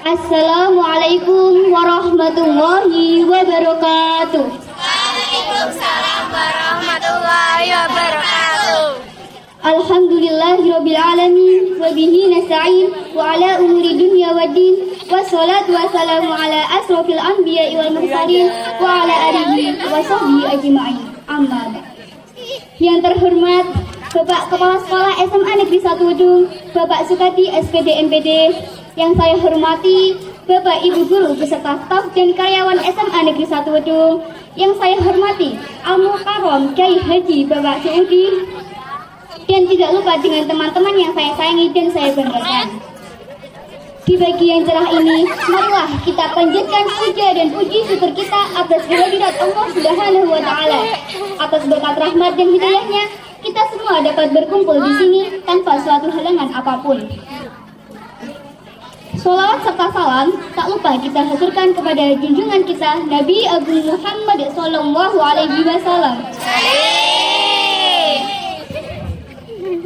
Assalamualaikum warahmatullahi wabarakatuh. Waalaikumsalam warahmatullahi wabarakatuh. Alhamdulillahirabbil alamin wa bihi nasta'in wa ala umuri dunya waddin wassalatu wassalamu ala asrofil anbiya'i wal mursalin wa ala alihi wa sahbihi ajma'in. Amma ba'd. Yang terhormat Bapak Kepala Sekolah SMA Negeri 1 Wedung, Bapak Sukadi SPD MPD, yang saya hormati Bapak Ibu Guru beserta staf dan karyawan SMA Negeri 1 Wedung, yang saya hormati Al-Mukarram Kiai Haji Bapak Saudi, dan tidak lupa dengan teman-teman yang saya sayangi dan saya banggakan. Di pagi yang cerah ini, marilah kita panjatkan puja dan puji syukur kita atas kehadirat Allah Subhanahu wa Ta'ala. Atas berkat rahmat dan hidayahnya, kita semua dapat berkumpul di sini tanpa suatu halangan apapun. Sholawat serta salam tak lupa kita haturkan kepada junjungan kita Nabi Agung Muhammad Sallallahu Alaihi Wasallam.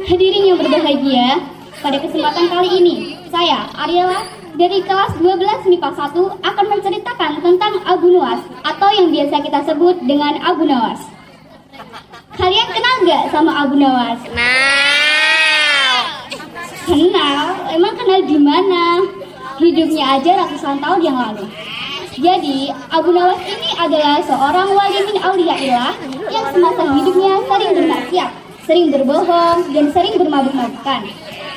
Hadirin yang berbahagia, pada kesempatan kali ini, saya, Ariela, dari kelas 12 MIPA 1 akan menceritakan tentang Abu Nuwas atau yang biasa kita sebut dengan Abu Nawas. Kalian kenal gak sama Abu Nawas? Kenal? Emang kenal di mana? Hidupnya aja ratusan tahun yang lalu. Jadi, Abu Nawas ini adalah seorang wali min auliyaillah yang semasa hidupnya sering bermaksiat, sering berbohong, dan sering bermabuk-mabukan.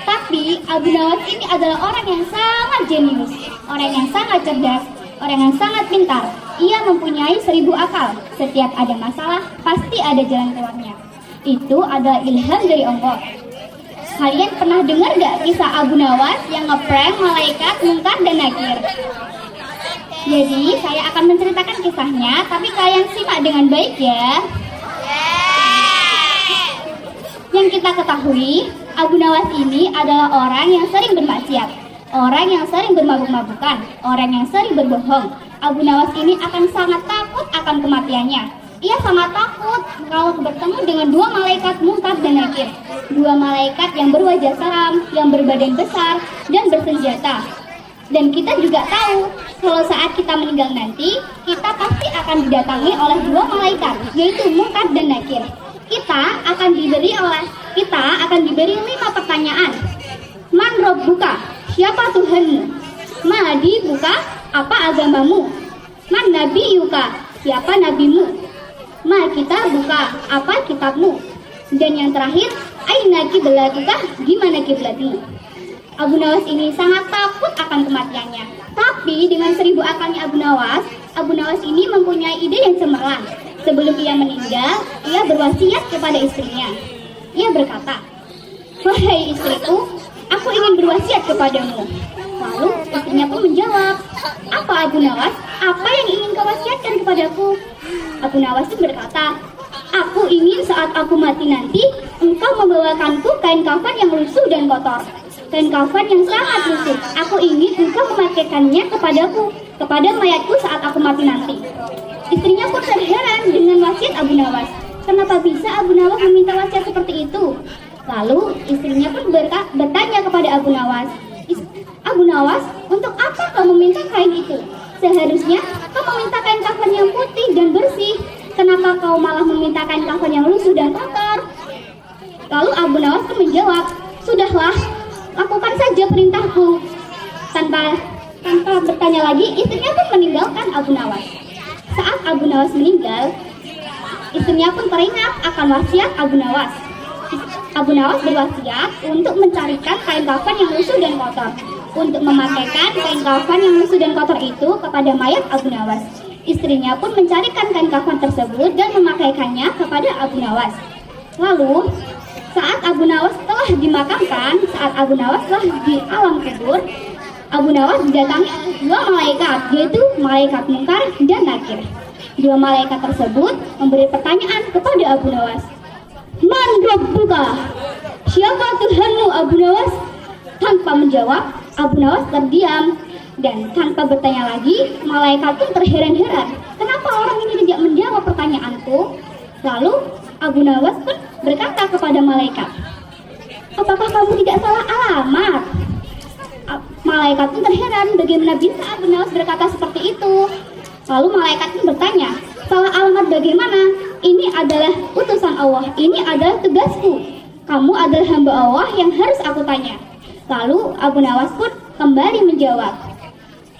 Tapi Abu Nawas ini adalah orang yang sangat jenius, orang yang sangat cerdas, orang yang sangat pintar. Ia mempunyai 1000 akal. Setiap ada masalah, pasti ada jalan keluarnya. Itu adalah ilham dari Allah. Kalian pernah dengar gak kisah Abu Nawas yang ngeprank malaikat Munkar dan Nakir? Jadi saya akan menceritakan kisahnya, tapi kalian simak dengan baik ya. Yang kita ketahui, Abu Nawas ini adalah orang yang sering bermaksiat, orang yang sering bermabuk-mabukan, orang yang sering berbohong. Abu Nawas ini akan sangat takut akan kematiannya. Ia sangat takut kalau bertemu dengan 2 malaikat Munkar dan Nakir, 2 malaikat yang berwajah seram, yang berbadan besar dan bersenjata. Dan kita juga tahu kalau saat kita meninggal nanti, kita pasti akan didatangi oleh 2 malaikat, yaitu Munkar dan Nakir. Kita akan diberi 5 pertanyaan. Man Rabbuka? Siapa Tuhanmu? Ma dibuka? Apa agamamu? Man Nabiyuka? Siapa nabimu? Ma kitabuka? Apa kitabmu? Dan yang terakhir, aina kiblatuka? Gimana kiblatmu? Abu Nawas ini sangat takut akan kematiannya. Tapi dengan 1000 akalnya Abu Nawas ini mempunyai ide yang cemerlang. Sebelum ia meninggal, ia berwasiat kepada istrinya. Ia berkata, "Wahai istriku, aku ingin berwasiat kepadamu." Lalu istrinya pun menjawab, "Apa Abu Nawas? Apa yang ingin kau wasiatkan kepadaku?" Abu Nawas pun berkata, "Aku ingin saat aku mati nanti, engkau membawakanku kain kafan yang lusuh dan kotor. Kain kafan yang sangat lusuh. Aku ingin engkau memakaikannya kepadaku, kepada mayatku saat aku mati nanti." Istrinya pun terheran dengan wasiat Abu Nawas. Kenapa bisa Abu Nawas meminta wasiat seperti itu? Lalu istrinya pun bertanya kepada Abu Nawas, "Abu Nawas, untuk apa kau meminta kain itu? Seharusnya kau meminta kain kafan yang putih dan bersih. Kenapa kau malah meminta kain kafan yang lusuh dan kotor?" Lalu Abu Nawas pun menjawab, "Sudahlah, lakukan saja perintahku." Tanpa bertanya lagi, istrinya pun meninggalkan Abu Nawas. Saat Abu Nawas meninggal, istrinya pun teringat akan wasiat Abu Nawas. Abu Nawas berwasiat untuk mencarikan kain kafan yang lusuh dan kotor, untuk memakaikan kain kafan yang lusuh dan kotor itu kepada mayat Abu Nawas. Istrinya pun mencarikan kain kafan tersebut dan memakaikannya kepada Abu Nawas. Lalu, saat Abu Nawas telah dimakamkan, saat Abu Nawas telah di alam kubur, Abu Nawas didatangi 2 malaikat, yaitu malaikat Munkar dan Nakir. 2 malaikat tersebut memberi pertanyaan kepada Abu Nawas. Man Rabbuka? Siapa Tuhanmu, Abu Nawas? Tanpa menjawab, Abu Nawas terdiam. Dan tanpa bertanya lagi, malaikat pun terheran-heran. Kenapa orang ini tidak menjawab pertanyaanku? Lalu Abu Nawas pun berkata kepada malaikat, "Apakah kamu tidak salah alamat?" malaikat pun terheran bagaimana bisa Abu Nawas berkata seperti itu. Lalu malaikat pun bertanya, salah alamat bagaimana? Ini adalah utusan Allah, ini adalah tugasku. Kamu adalah hamba Allah yang harus aku tanya. Lalu Abu Nawas pun kembali menjawab,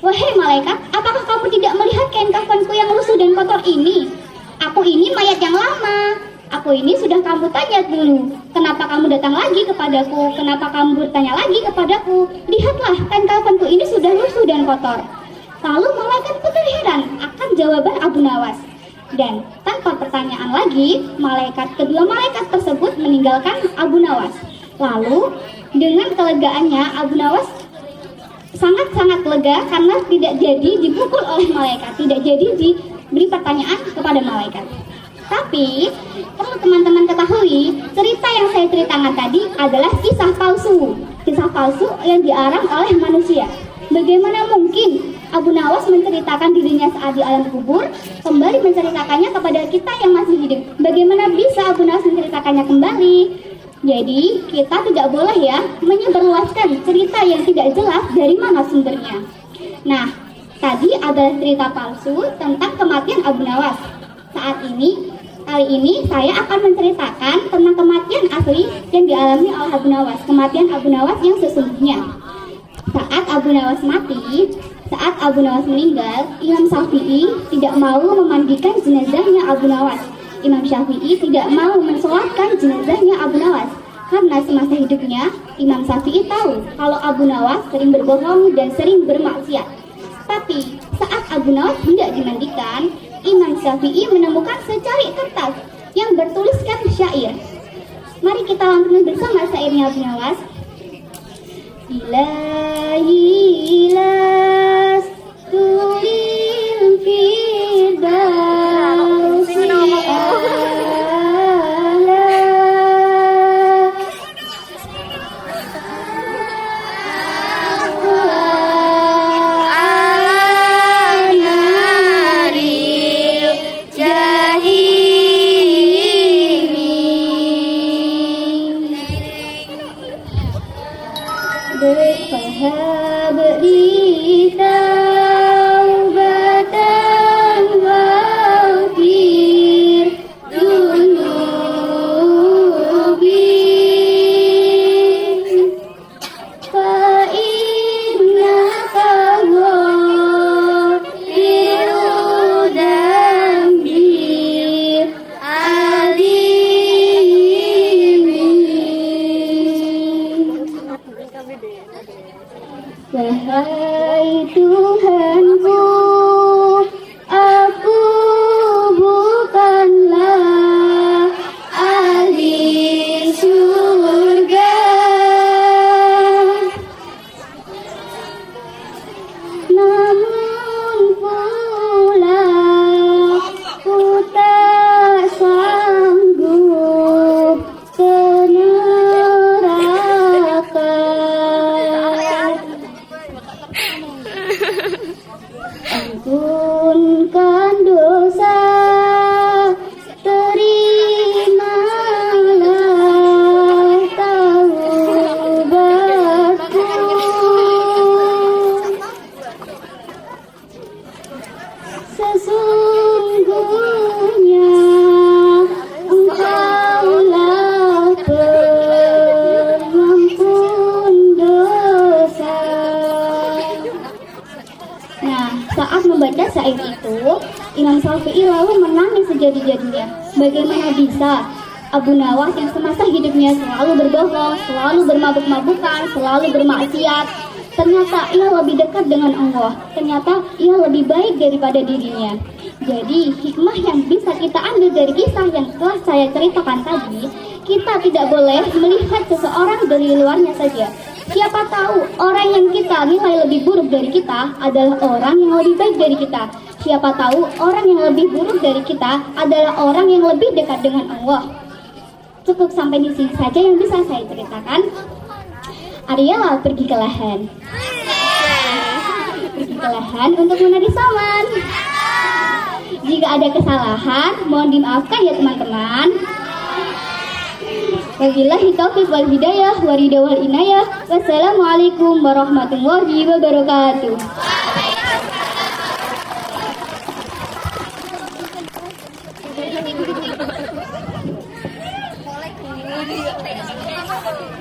wahai malaikat, apakah kamu tidak melihat kain kafanku yang lusuh dan kotor ini? Aku ini mayat yang lama. Aku ini sudah kamu tanya dulu. Kenapa kamu datang lagi kepadaku? Kenapa kamu bertanya lagi kepadaku? Lihatlah, kain kafanku ini sudah lusuh dan kotor. Lalu malaikat pun terheran akan jawaban Abu Nawas. Dan tanpa pertanyaan lagi, kedua malaikat tersebut meninggalkan Abu Nawas. Lalu dengan kelegaannya Abu Nawas sangat-sangat lega karena tidak jadi dipukul oleh malaikat, tidak jadi diberi pertanyaan kepada malaikat. Tapi perlu teman-teman ketahui, cerita yang saya ceritakan tadi adalah kisah palsu yang diarang oleh manusia. Bagaimana mungkin Abu Nawas menceritakan dirinya saat di alam kubur, kembali menceritakannya kepada kita yang masih hidup? Bagaimana bisa Abu Nawas menceritakannya kembali? Jadi kita tidak boleh ya menyebarluaskan cerita yang tidak jelas dari mana sumbernya. Nah, tadi adalah cerita palsu tentang kematian Abu Nawas. Kali ini saya akan menceritakan tentang kematian asli yang dialami oleh Abu Nawas, kematian Abu Nawas yang sesungguhnya. Saat Abu Nawas meninggal, Imam Syafi'i tidak mau memandikan jenazahnya Abu Nawas. Imam Syafi'i tidak mau mensolatkan jenazahnya Abu Nawas karena semasa hidupnya Imam Syafi'i tahu kalau Abu Nawas sering berbohong dan sering bermaksiat. Tapi saat Abu Nawas hendak dimandikan, Imam Syafi'i menemukan secari kertas yang bertuliskan syair. Mari kita lantunkan bersama syairnya Abu Nawas. Ilahi ilas tulil firdausi Fahab li taubatan waghfir dunubi fa innaka ghafirud dambi Wahai Tuhanku, aku bukanlah ahli surga, namun pula ku tak sanggup ke neraka. Ampunkan dosa, terimalah taubatku. Sesungguhnya Engkaulah pengampun dosa. Nah, saat membaca syair itu, Imam Syafi'i lalu menangis sejadi-jadinya. Bagaimana bisa Abu Nawas yang semasa hidupnya selalu berbohong, selalu bermabuk-mabukan, selalu bermaksiat, ternyata ia lebih dekat dengan Allah. Ternyata ia lebih baik daripada dirinya. Jadi, hikmah yang bisa kita ambil dari kisah yang telah saya ceritakan tadi, kita tidak boleh melihat seseorang dari luarnya saja. Siapa tahu orang yang kita nilai lebih buruk dari kita adalah orang yang lebih baik dari kita. Siapa tahu orang yang lebih buruk dari kita adalah orang yang lebih dekat dengan Allah. Cukup sampai di sini saja yang bisa saya ceritakan. Ariela pergi ke lahan. Pergi ke lahan untuk menadi saman. Jika ada kesalahan, mohon dimaafkan ya teman-teman. Wabillahi taufiq wal hidayah, warida wal inayah. Wassalamualaikum warahmatullahi wabarakatuh. Boleh.